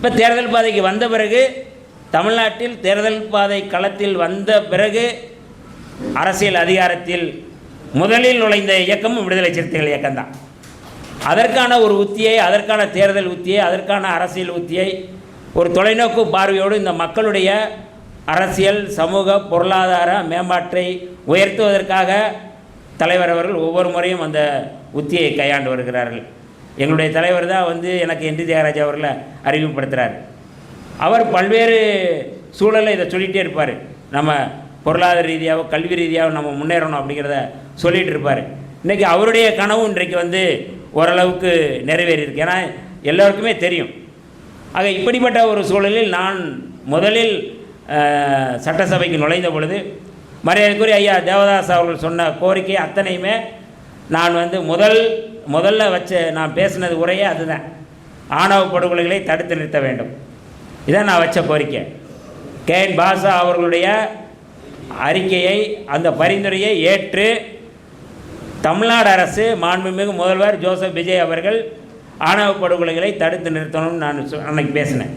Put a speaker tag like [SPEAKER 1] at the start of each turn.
[SPEAKER 1] இப்போ தேர்தல் பாதைக்கு வந்த பிறகு, தமிழ்நாட்டில் தேர்தல் பாதை களத்தில் வந்த பிறகு அரசியல் அதிகாரத்தில் முதலில் நுழைந்த இயக்கமும் விடுதலை சிறுத்தைகள் இயக்கம்தான். அதற்கான ஒரு உத்தியை, அதற்கான தேர்தல் உத்தியை, அதற்கான அரசியல் உத்தியை ஒரு தொலைநோக்கு பார்வையோடு இந்த மக்களுடைய அரசியல், சமூக, பொருளாதார மேம்பாட்டை உயர்த்துவதற்காக தலைவர் அவர்கள் ஒவ்வொரு முறையும் அந்த உத்தியை கையாண்டு வருகிறார்கள். எங்களுடைய தலைவர் தான் எனக்கு என் டி தியாகராஜா அவர்களை அறிமுகப்படுத்துகிறார். அவர் பல்வேறு சூழலை இதை சொல்லிகிட்டே இருப்பார். நம்ம பொருளாதார ரீதியாக, கல்வி ரீதியாக நம்ம முன்னேறணும் அப்படிங்கிறத சொல்லிகிட்டு இருப்பார். இன்றைக்கி அவருடைய கனவு இன்றைக்கு ஓரளவுக்கு நிறைவேறியிருக்கு. ஏன்னா எல்லோருக்குமே தெரியும். ஆக இப்படிப்பட்ட ஒரு சூழலில் நான் முதலில் சட்டசபைக்கு நுழைந்த பொழுது மரியாதைக்குரிய ஐயா தேவதாஸ் அவர்கள் சொன்ன கோரிக்கை அத்தனையுமே நான் முதல்ல நான் பேசினது உரையே அதுதான். ஆணவ படுகொலைகளை தடுத்து நிறுத்த வேண்டும். இதான் நான் வச்ச கோரிக்கை. கேஎன் பாஷா அவர்களுடைய அறிக்கையை, அந்த பரிந்துரையை ஏற்று தமிழ்நாடு அரசு, மாண்புமிகு முதல்வர் ஜோசப் விஜய் அவர்கள் ஆணவ படுகொலைகளை தடுத்து நிறுத்தணும்னு நான் அன்னைக்கு பேசினேன்.